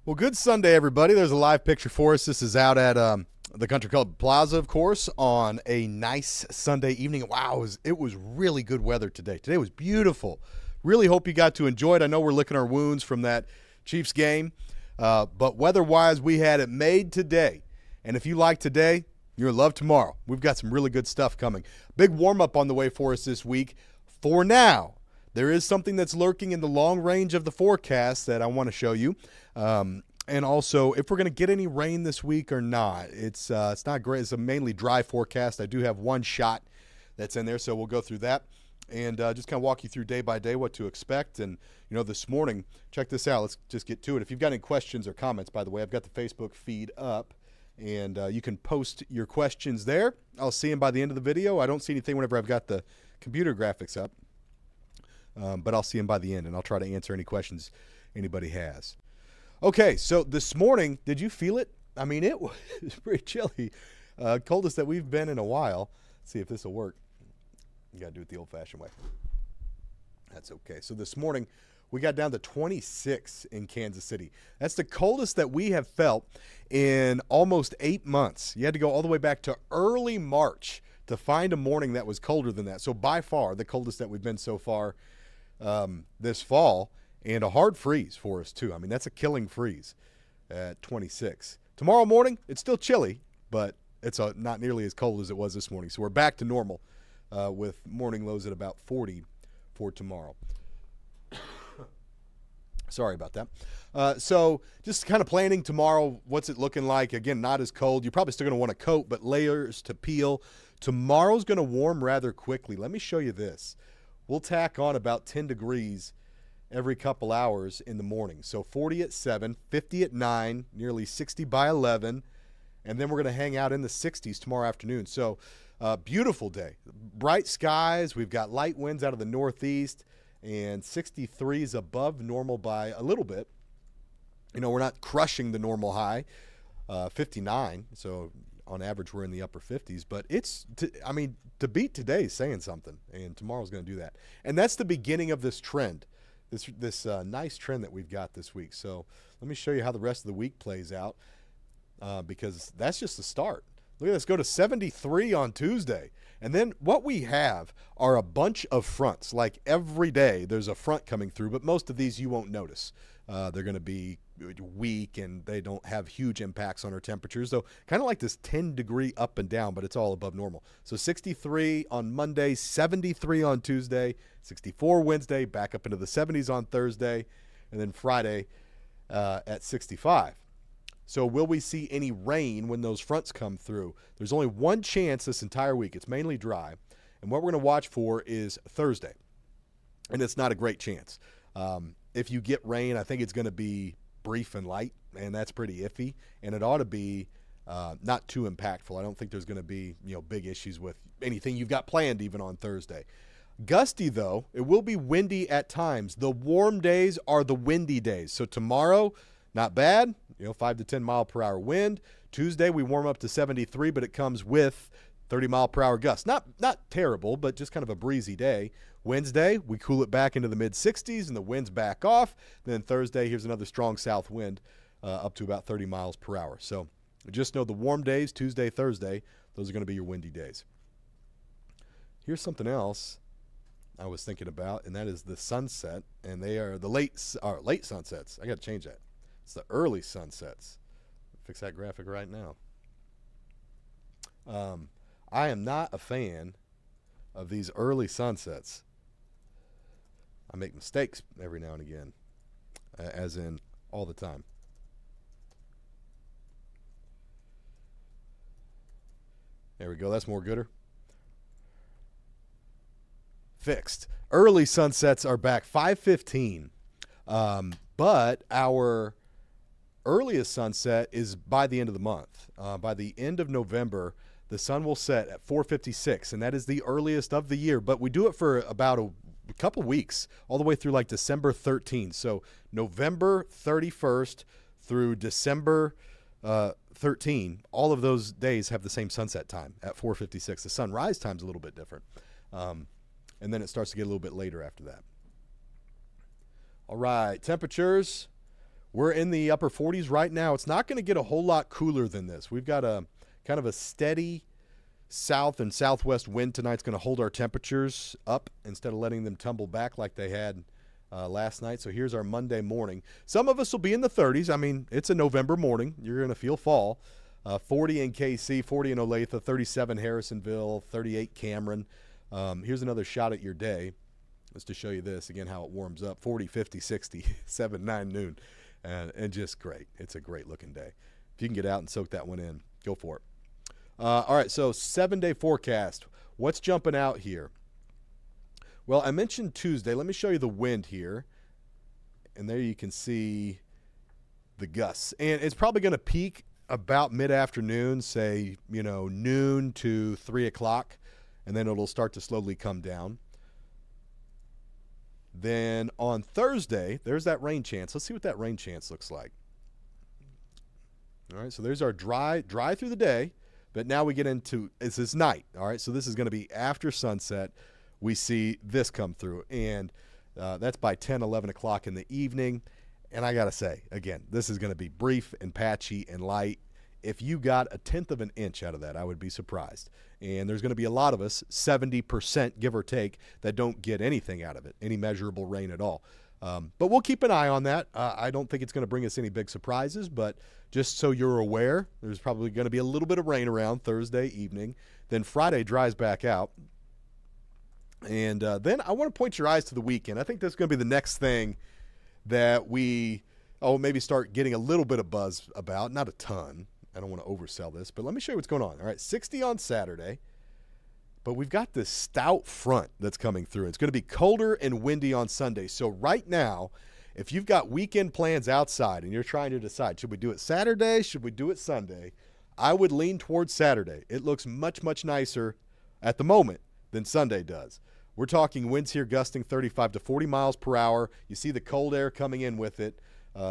Well, good Sunday, everybody. There's a live picture for us. This is out at the Country Club Plaza, of course, on a nice Sunday evening. Wow, it was really good weather today. Today was beautiful. Really hope you got to enjoy it. I know we're licking our wounds from that Chiefs game, but weather-wise, we had it made today. And if you like today, you'll love tomorrow. We've got some really good stuff coming. Big warm-up on the way for us this week. For now, there is something that's lurking in the long range of the forecast that I want to show you. And also, if we're going to get any rain this week or not. It's not great. It's a mainly dry forecast. I do have one shot that's in there, so we'll go through that and just kind of walk you through day by day what to expect. And, this morning, check this out. Let's just get to it. If you've got any questions or comments, by the way, I've got the Facebook feed up, and you can post your questions there. I'll see them by the end of the video. I don't see anything whenever I've got the computer graphics up. But I'll see them by the end, and I'll try to answer any questions anybody has. Okay, so this morning, did you feel it? I mean, it was pretty chilly. Coldest that we've been in a while. Let's see if this will work. You got to do it the old-fashioned way. That's okay. So this morning, we got down to 26 in Kansas City. That's the coldest that we have felt in almost 8 months. You had to go all the way back to early March to find a morning that was colder than that. So by far, the coldest that we've been so far this fall, and a hard freeze for us too. I mean, that's a killing freeze at 26. Tomorrow morning, it's still chilly, but it's not nearly as cold as it was this morning. So we're back to normal with morning lows at about 40 for tomorrow. Sorry about that. So just kind of planning tomorrow, what's it looking like? Again, not as cold. You're probably still going to want a coat, but layers to peel. Tomorrow's going to warm rather quickly. Let me show you this. We'll tack on about 10 degrees every couple hours in the morning. So 40 at 7, 50 at 9, nearly 60 by 11, and then we're going to hang out in the 60s tomorrow afternoon. So beautiful day. Bright skies. We've got light winds out of the northeast, and 63 is above normal by a little bit. We're not crushing the normal high, 59, so on average we're in the upper 50s, but to beat today is saying something, and tomorrow's going to do that. And that's the beginning of this trend. This nice trend that we've got this week. So let me show you how the rest of the week plays out because that's just the start. Look at this. Go to 73 on Tuesday. And then what we have are a bunch of fronts. Like every day there's a front coming through, but most of these you won't notice. They're going to be weak and they don't have huge impacts on our temperatures. So kind of like this 10-degree up and down, but it's all above normal. So 63 on Monday, 73 on Tuesday, 64 Wednesday, back up into the 70s on Thursday, and then Friday at 65. So will we see any rain when those fronts come through? There's only one chance this entire week. It's mainly dry. And what we're going to watch for is Thursday. And it's not a great chance. If you get rain, I think it's going to be brief and light, and that's pretty iffy. And it ought to be not too impactful. I don't think there's going to be big issues with anything you've got planned even on Thursday. Gusty, though, it will be windy at times. The warm days are the windy days. So tomorrow, not bad, 5 to 10 mile per hour wind. Tuesday, we warm up to 73, but it comes with 30 mile per hour gusts. Not terrible, but just kind of a breezy day. Wednesday, we cool it back into the mid-60s, and the wind's back off. Then Thursday, here's another strong south wind up to about 30 miles per hour. So just know the warm days, Tuesday, Thursday, those are going to be your windy days. Here's something else I was thinking about, and that is the sunset, and they are the late sunsets. I got to change that. It's the early sunsets. Fix that graphic right now. I am not a fan of these early sunsets. I make mistakes every now and again, as in all the time. There we go. That's more gooder. Fixed. Early sunsets are back, 5:15. But our earliest sunset is by the end of the month. By the end of November, the sun will set at 4:56, and that is the earliest of the year. But we do it for about a couple weeks, all the way through like December 13th. So November 31st through December 13, all of those days have the same sunset time at 4:56. The sunrise time's a little bit different. And then it starts to get a little bit later after that. All right, temperatures. We're in the upper 40s right now. It's not going to get a whole lot cooler than this. We've got a kind of a steady south and southwest wind tonight. It's going to hold our temperatures up instead of letting them tumble back like they had last night. So here's our Monday morning. Some of us will be in the 30s. I mean, it's a November morning. You're going to feel fall. 40 in KC, 40 in Olathe, 37 Harrisonville, 38 Cameron. Here's another shot at your day. Just to show you this, again, how it warms up. 40, 50, 60, 7, 9, noon. And just great. It's a great looking day. If you can get out and soak that one in, go for it. All right, so 7-day forecast. What's jumping out here? Well, I mentioned Tuesday. Let me show you the wind here. And there you can see the gusts. And it's probably going to peak about mid-afternoon, say, noon to 3 o'clock. And then it'll start to slowly come down. Then on Thursday, there's that rain chance. Let's see what that rain chance looks like. All right, so there's our dry through the day, but now we get into, this is night. All right, so this is going to be after sunset. We see this come through, and that's by 10, 11 o'clock in the evening. And I got to say, again, this is going to be brief and patchy and light. If you got a tenth of an inch out of that, I would be surprised. And there's going to be a lot of us, 70% give or take, that don't get anything out of it, any measurable rain at all. But we'll keep an eye on that. I don't think it's going to bring us any big surprises, but just so you're aware, there's probably going to be a little bit of rain around Thursday evening. Then Friday dries back out. And then I want to point your eyes to the weekend. I think that's going to be the next thing that we maybe start getting a little bit of buzz about, not a ton. I don't want to oversell this, but let me show you what's going on. All right, 60 on Saturday, but we've got this stout front that's coming through. It's going to be colder and windy on Sunday. So right now, if you've got weekend plans outside and you're trying to decide, should we do it Saturday? Should we do it Sunday? I would lean towards Saturday. It looks much, much nicer at the moment than Sunday does. We're talking winds here gusting 35 to 40 miles per hour. You see the cold air coming in with it.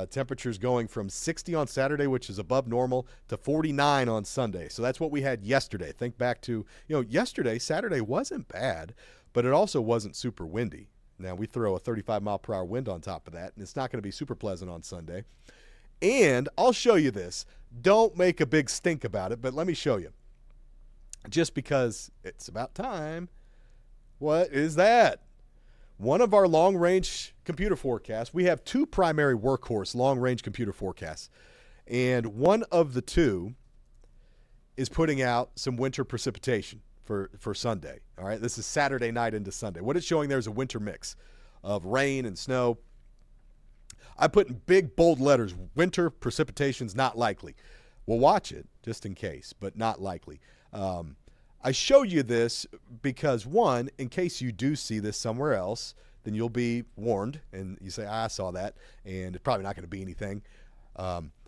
Temperatures going from 60 on Saturday, which is above normal, to 49 on Sunday. So that's what we had yesterday. Think back to, yesterday, Saturday wasn't bad, but it also wasn't super windy. Now, we throw a 35 mile per hour wind on top of that, and it's not going to be super pleasant on Sunday. And I'll show you this. Don't make a big stink about it, but let me show you. Just because it's about time. What is that? One of our long-range computer forecasts. We have two primary workhorse long-range computer forecasts, and one of the two is putting out some winter precipitation for Sunday. All right, this is Saturday night into Sunday. What it's showing there is a winter mix of rain and snow. I put in big, bold letters, winter precipitation's not likely. We'll watch it just in case, but not likely. I show you this because, one, in case you do see this somewhere else, then you'll be warned, and you say, I saw that, and it's probably not going to be anything.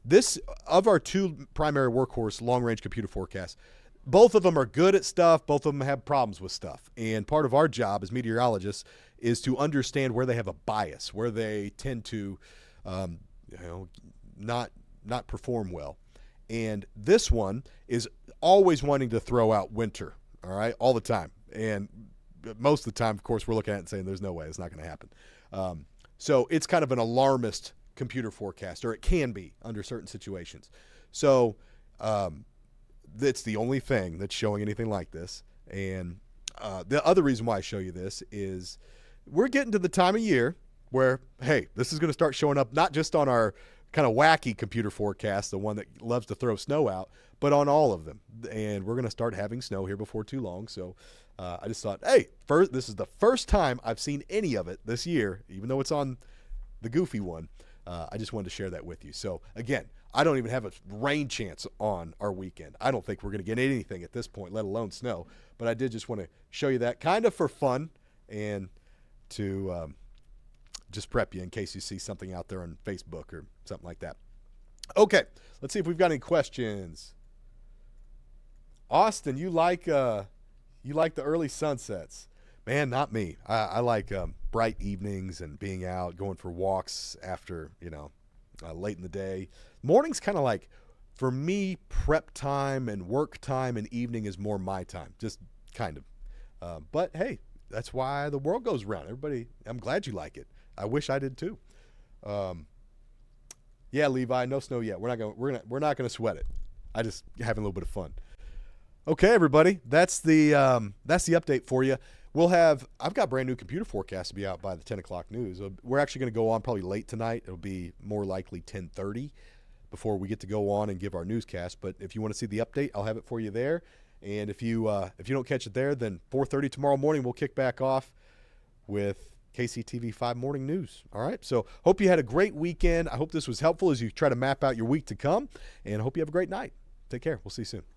This, of our two primary workhorse long-range computer forecasts, both of them are good at stuff. Both of them have problems with stuff. And part of our job as meteorologists is to understand where they have a bias, where they tend to not perform well. And this one is always wanting to throw out winter, all right, all the time. And most of the time, of course, we're looking at it and saying there's no way, it's not going to happen. So it's kind of an alarmist computer forecast, or it can be under certain situations. So that's the only thing that's showing anything like this. And the other reason why I show you this is we're getting to the time of year where, hey, this is going to start showing up not just on our kind of wacky computer forecast, the one that loves to throw snow out, but on all of them. And we're going to start having snow here before too long. So I just thought, hey, this is the first time I've seen any of it this year, even though it's on the goofy one. I just wanted to share that with you. So again, I don't even have a rain chance on our weekend. I don't think we're going to get anything at this point, let alone snow. But I did just want to show you that kind of for fun and to just prep you in case you see something out there on Facebook or something like that. Okay, let's see if we've got any questions. Austin, you like the early sunsets. Man, not me. I like bright evenings and being out, going for walks after, late in the day. Morning's kind of like, for me, prep time and work time, and evening is more my time, just kind of. But, hey, that's why the world goes round. Everybody, I'm glad you like it. I wish I did too. Yeah, Levi, no snow yet. We're not gonna sweat it. I just having a little bit of fun. Okay, everybody, that's the update for you. I've got brand new computer forecast to be out by the 10 o'clock news. We're actually going to go on probably late tonight. It'll be more likely 10:30 before we get to go on and give our newscast. But if you want to see the update, I'll have it for you there. And if you don't catch it there, then 4:30 tomorrow morning we'll kick back off with KCTV5 morning news. All right. So hope you had a great weekend. I hope this was helpful as you try to map out your week to come, and I hope you have a great night. Take care. We'll see you soon.